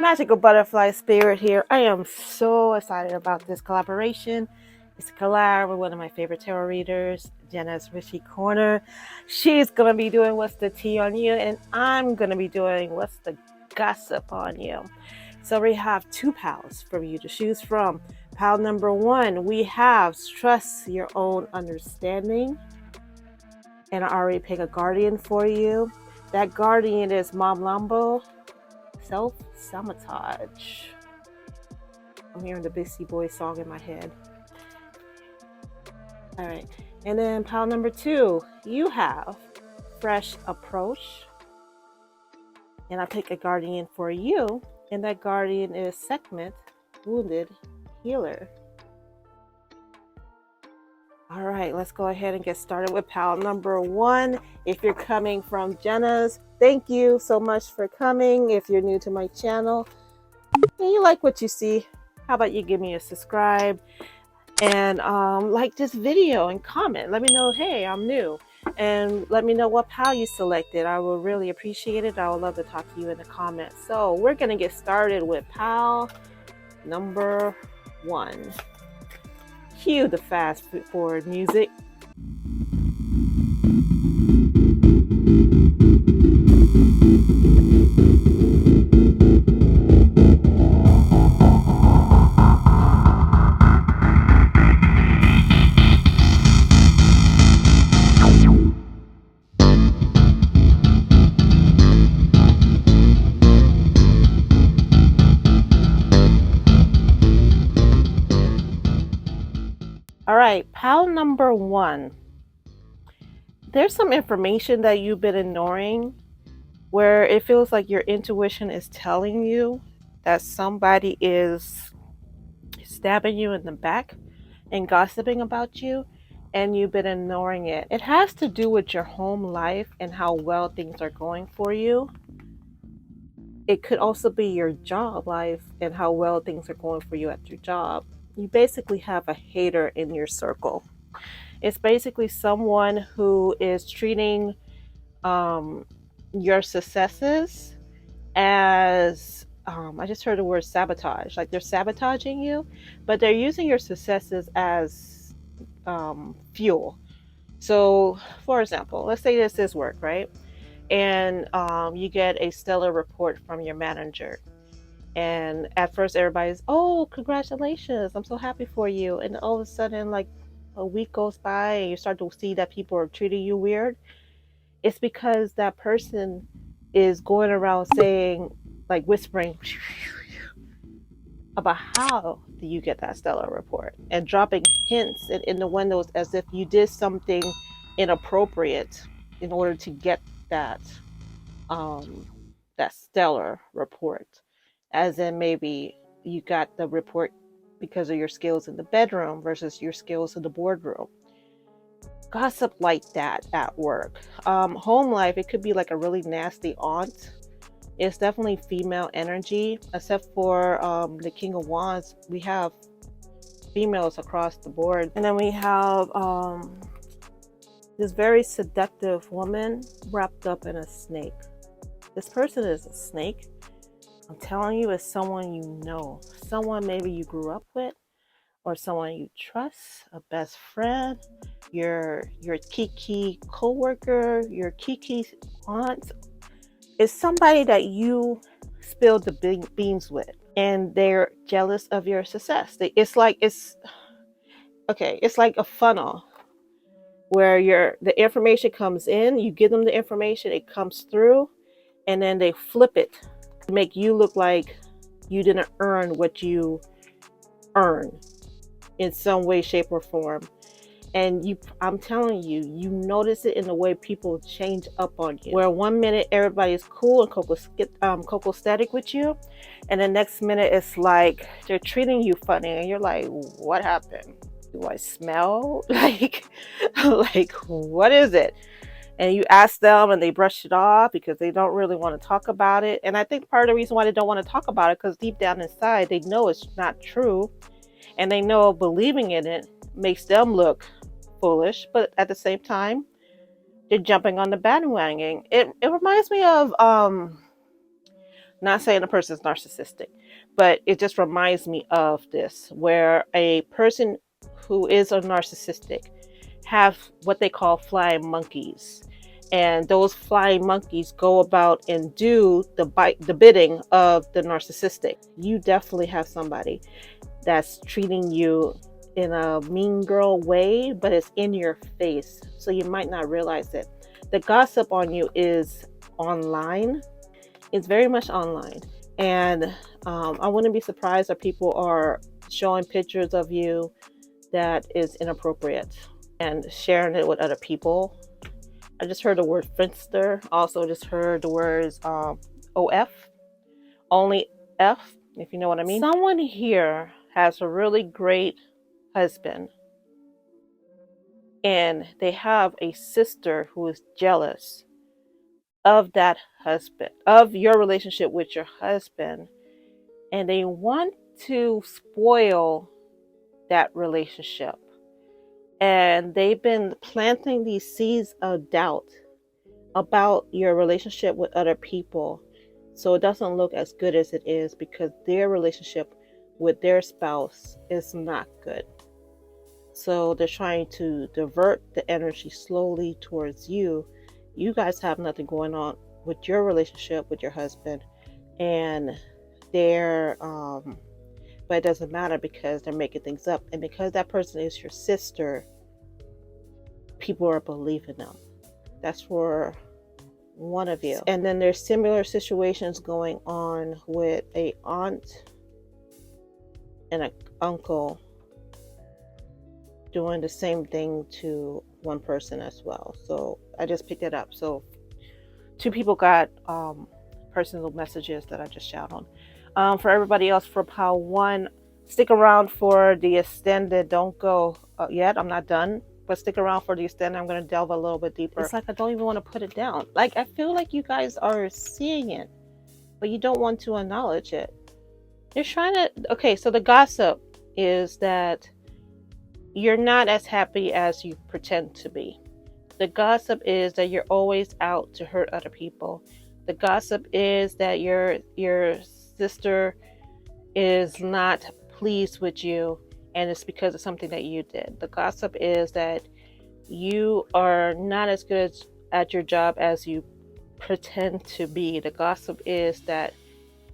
Magical Butterfly Spirit here. I am so excited about this collaboration. It's a collab with one of my favorite tarot readers, Jenna's Richie Corner. She's going to be doing What's the Tea on You, and I'm going to be doing What's the Gossip on You. So we have two pals for you to choose from. Pal number one, we have Trust Your Own Understanding. And I already picked a guardian for you. That guardian is Mom Lambo. Self-sabotage. I'm hearing the Beastie Boys song in my head. All right. And then pile number two, you have Fresh Approach. And I pick a guardian for you. And that guardian is Segment, Wounded Healer. All right, let's go ahead and get started with pile number one. If you're coming from Jenna's, thank you so much for coming. If you're new to my channel and you like what you see, how about you give me a subscribe and like this video and comment. Let me know, hey, I'm new. And let me know what pile you selected. I will really appreciate it. I would love to talk to you in the comments. So we're going to get started with pile number one. Cue the fast forward music. All right, pile number one. There's some information that you've been ignoring where it feels like your intuition is telling you that somebody is stabbing you in the back and gossiping about you, and you've been ignoring it. It has to do with your home life and how well things are going for you. It could also be your job life and how well things are going for you at your job. You basically have a hater in your circle. It's basically someone who is treating your successes as, I just heard the word sabotage, like they're sabotaging you, but they're using your successes as fuel. So, for example, let's say this is work, right? And you get a stellar report from your manager. And at first everybody's, oh, congratulations, I'm so happy for you. And all of a sudden, like a week goes by and you start to see that people are treating you weird. It's because that person is going around saying, like whispering about how do you get that stellar report and dropping hints in the windows as if you did something inappropriate in order to get that that stellar report. As in, maybe you got the report because of your skills in the bedroom versus your skills in the boardroom. Gossip like that at work. Home life, it could be like a really nasty aunt. It's definitely female energy, except for the King of Wands. We have females across the board. And then we have this very seductive woman wrapped up in a snake. This person is a snake. I'm telling you, it's someone you know, someone maybe you grew up with, or someone you trust, a best friend, your kiki coworker, your kiki aunt. It's somebody that you spilled the beans with, and they're jealous of your success. It's like a funnel where the information comes in, you give them the information, it comes through, and then they flip it to make you look like you didn't earn what you earn in some way, shape, or form. And I'm telling you, you notice it in the way people change up on you. Where 1 minute everybody's cool and cocostatic with you, and the next minute it's like they're treating you funny, and you're like, what happened? Do I smell like what is it? And you ask them and they brush it off because they don't really want to talk about it. And I think part of the reason why they don't want to talk about it, because deep down inside they know it's not true, and they know believing in it makes them look foolish, but at the same time they're jumping on the bandwagon. It reminds me of Not saying a person's narcissistic, but it just reminds me of this, where a person who is a narcissistic have what they call flying monkeys. And those flying monkeys go about and do the bidding of the narcissistic. You definitely have somebody that's treating you in a mean girl way, but it's in your face, so you might not realize it. The gossip on you is online. It's very much online, and I wouldn't be surprised if people are showing pictures of you that is inappropriate and sharing it with other people. I just heard the word finster. Also just heard the words OF, only F, if you know what I mean. Someone here has a really great husband, and they have a sister who is jealous of that husband, of your relationship with your husband, and they want to spoil that relationship. And they've been planting these seeds of doubt about your relationship with other people, so it doesn't look as good as it is, because their relationship with their spouse is not good. So they're trying to divert the energy slowly towards you. You guys have nothing going on with your relationship with your husband, and they're but it doesn't matter, because they're making things up, and because that person is your sister, people are believing them. That's for one of you. And then there's similar situations going on with a aunt and an uncle doing the same thing to one person as well. So I just picked it up. So 2 people got personal messages that I just shout on. For everybody else, for pile 1, stick around for the extended. Don't go yet. I'm not done. But stick around for the extended. I'm going to delve a little bit deeper. It's like I don't even want to put it down. Like, I feel like you guys are seeing it, but you don't want to acknowledge it. You're trying to... Okay, so the gossip is that you're not as happy as you pretend to be. The gossip is that you're always out to hurt other people. The gossip is that your sister is not pleased with you, and it's because of something that you did. The gossip is that you are not as good at your job as you pretend to be. The gossip is that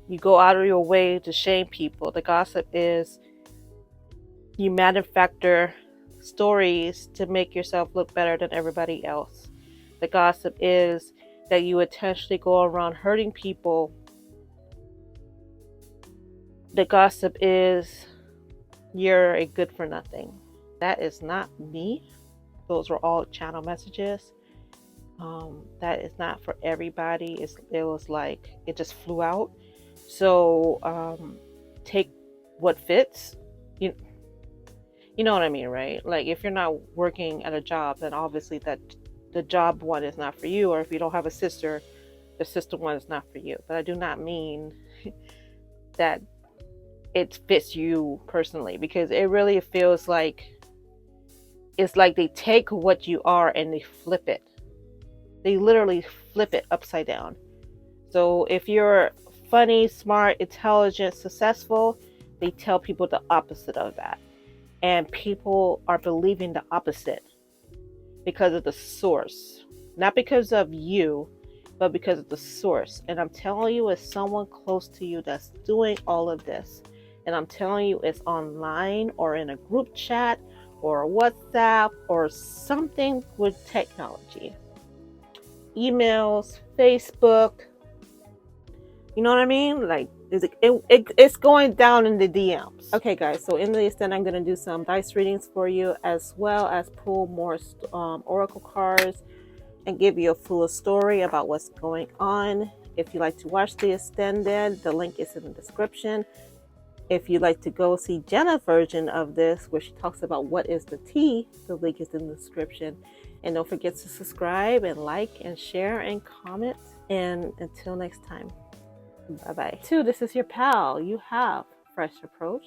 you go out of your way to shame people. The gossip is you manufacture stories to make yourself look better than everybody else. The gossip is that you intentionally go around hurting people. The gossip is you're a good for nothing. That is not me. Those were all channel messages. That is not for everybody. It was like it just flew out. So take what fits. You know what I mean, right? Like, if you're not working at a job, then obviously that the job one is not for you. Or if you don't have a sister, the sister one is not for you. But I do not mean that it fits you personally, because it really feels like it's like they take what you are and they flip it. They literally flip it upside down. So if you're funny, smart, intelligent, successful, they tell people the opposite of that. And people are believing the opposite because of the source. Not because of you, but because of the source. And I'm telling you, it's someone close to you that's doing all of this. And I'm telling you, it's online or in a group chat or WhatsApp or something with technology. Emails, Facebook. You know what I mean? Like, it's going down in the DMs. Okay, guys, so in the extent, I'm going to do some dice readings for you, as well as pull more oracle cards and give you a fuller story about what's going on. If you'd like to watch the extended, the link is in the description. If you'd like to go see Jenna's version of this, where she talks about what is the tea, the link is in the description. And don't forget to subscribe and like and share and comment. And until next time. Bye-bye. 2, this is your pal. You have Fresh Approach.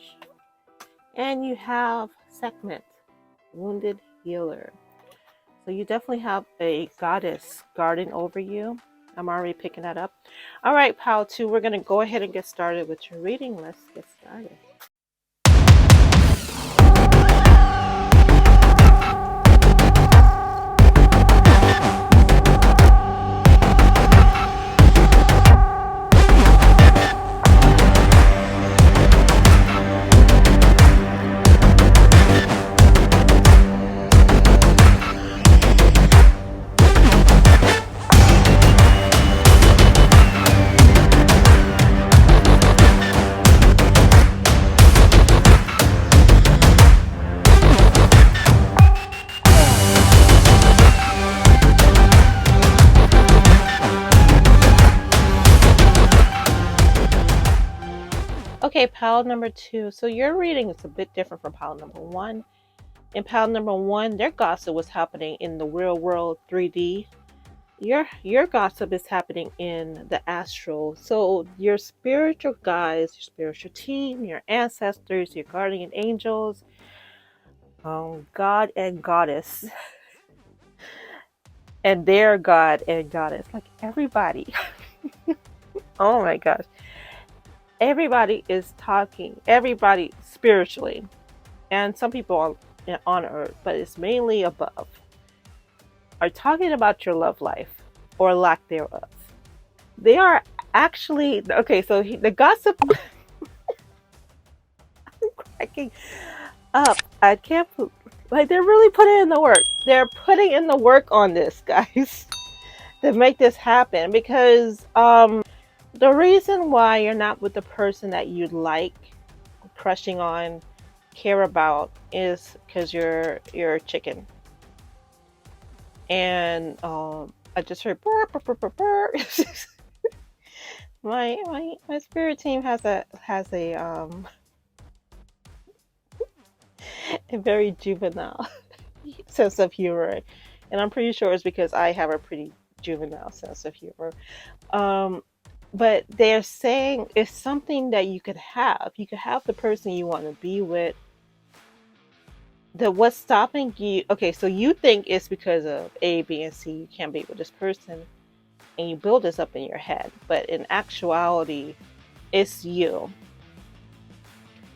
And you have Segment, Wounded Healer. So you definitely have a goddess guarding over you. I'm already picking that up. All right, pile 2, we're going to go ahead and get started with your reading. Let's get started. Okay, pile number 2. So your reading is a bit different from pile number 1. In pile number 1, their gossip was happening in the real world 3D. Your gossip is happening in the astral. So your spiritual guides, your spiritual team, your ancestors, your guardian angels, God and goddess, and their God and goddess, like everybody. Oh my gosh. Everybody is talking, everybody spiritually, and some people on earth, but it's mainly above, are talking about your love life or lack thereof. They are actually, okay, so the gossip, I'm cracking up. I can't, like, they're really putting in the work. They're putting in the work on this, guys, to make this happen, because the reason why you're not with the person that you'd like, crushing on, care about, is because you're a chicken. And I just heard burr, burr, burr, burr, burr. my spirit team has a a very juvenile sense of humor, and I'm pretty sure it's because I have a pretty juvenile sense of humor. But they're saying it's something that you could have. You could have the person you want to be with. What's stopping you? Okay, so you think it's because of A, B, and C. You can't be with this person, and you build this up in your head. But in actuality, it's you.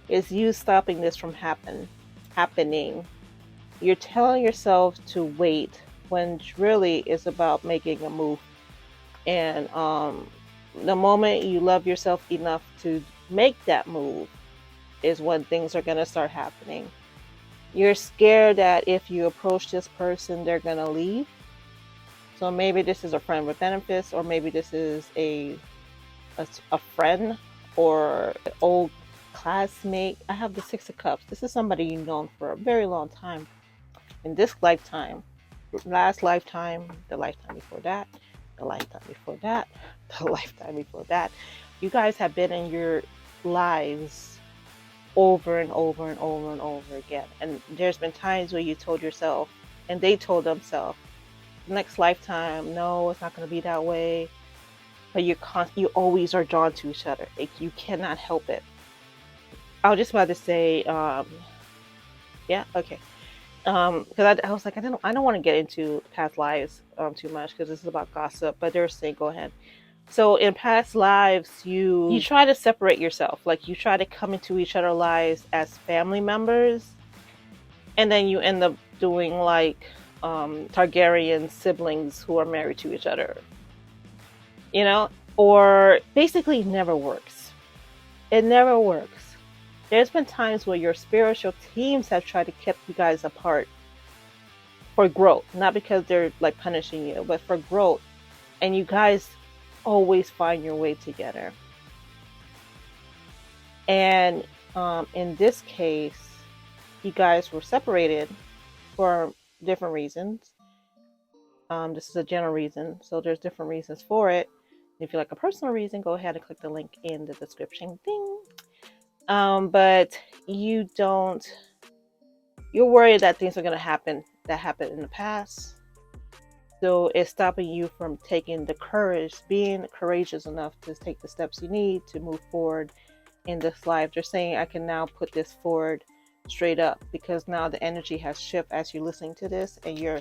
It's you stopping this from happening. You're telling yourself to wait when really it's about making a move. And the moment you love yourself enough to make that move is when things are going to start happening. You're scared that if you approach this person, they're going to leave. So maybe this is a friend with benefits, or maybe this is a friend or an old classmate. I have the Six of Cups. This is somebody you've known for a very long time. In this lifetime, last lifetime, the lifetime before that, the lifetime before that, the lifetime before that. You guys have been in your lives over and over and over and over again. And there's been times where you told yourself, and they told themselves, next lifetime, no, it's not going to be that way. But you always are drawn to each other. Like, you cannot help it. I was just about to say, yeah, okay. Because I was like, I don't want to get into past lives too much, because this is about gossip. But they're saying, go ahead. So in past lives, you try to separate yourself. Like, you try to come into each other's lives as family members, and then you end up doing like Targaryen siblings who are married to each other. You know, or basically, it never works. It never works. There's been times where your spiritual teams have tried to keep you guys apart for growth, not because they're like punishing you, but for growth. And you guys always find your way together. And in this case, you guys were separated for different reasons. This is a general reason, so there's different reasons for it. If you like a personal reason, go ahead and click the link in the description. Ding. But you're worried that things are going to happen that happened in the past. So it's stopping you from taking the courage, being courageous enough to take the steps you need to move forward in this life. They're saying, I can now put this forward straight up, because now the energy has shifted as you're listening to this, and you're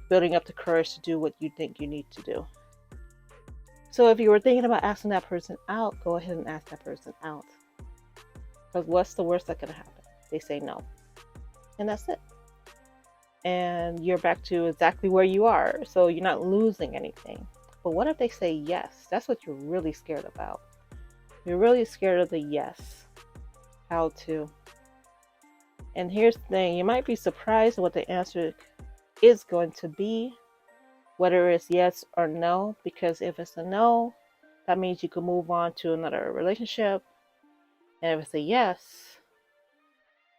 building up the courage to do what you think you need to do. So if you were thinking about asking that person out, go ahead and ask that person out. Because what's the worst that could happen? They say no. And that's it. And you're back to exactly where you are. So you're not losing anything. But what if they say yes? That's what you're really scared about. You're really scared of the yes. How to. And here's the thing. You might be surprised what the answer is going to be. Whether it's yes or no. Because if it's a no, that means you can move on to another relationship. And if it's a yes,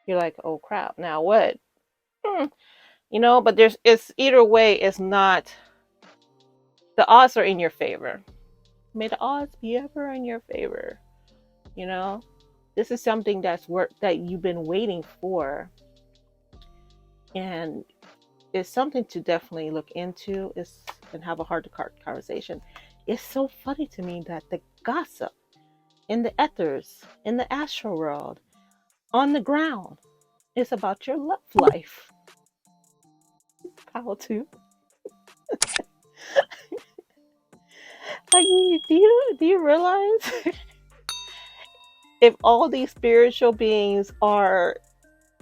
you're like, oh crap, now what? You know, but it's either way, it's not, the odds are in your favor. May the odds be ever in your favor. You know, this is something that you've been waiting for, and it's something to definitely look into and have a heart-to-heart conversation. It's so funny to me that the gossip in the ethers, in the astral world, on the ground, is about your love life. How to? Like, do you realize if all these spiritual beings are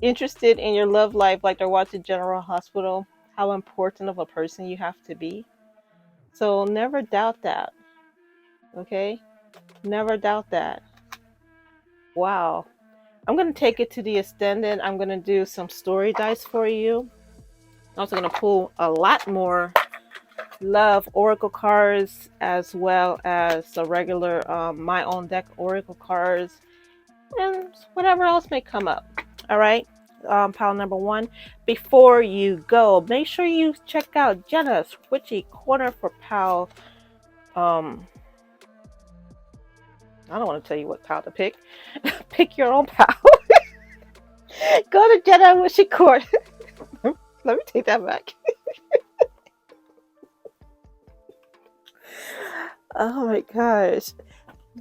interested in your love life, like they're watching General Hospital, how important of a person you have to be? So never doubt that. Okay? Never doubt that. Wow. I'm going to take it to the extended. I'm going to do some story dice for you. I'm also going to pull a lot more love oracle cards, as well as the regular my own deck oracle cards, and whatever else may come up. All right, pile number one. Before you go, make sure you check out Jenna's Witchy Corner for pile. I don't want to tell you what pile to pick. Pick your own pile. Go to Jenna's Witchy Corner. Let me take that back. Oh my gosh.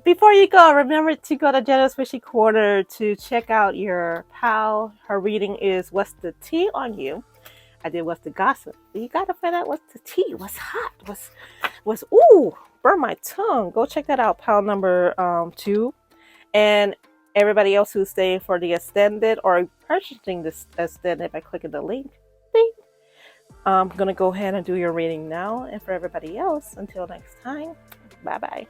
Before you go, remember to go to Jenna's Fishy Corner to check out your pal. Her reading is What's the Tea on You? I did What's the Gossip. You gotta find out what's the tea, what's hot, what's ooh, burn my tongue. Go check that out, pal number 2. And everybody else who's staying for the extended or purchasing this extended by clicking the link. I'm gonna go ahead and do your reading now. And for everybody else, until next time, bye bye.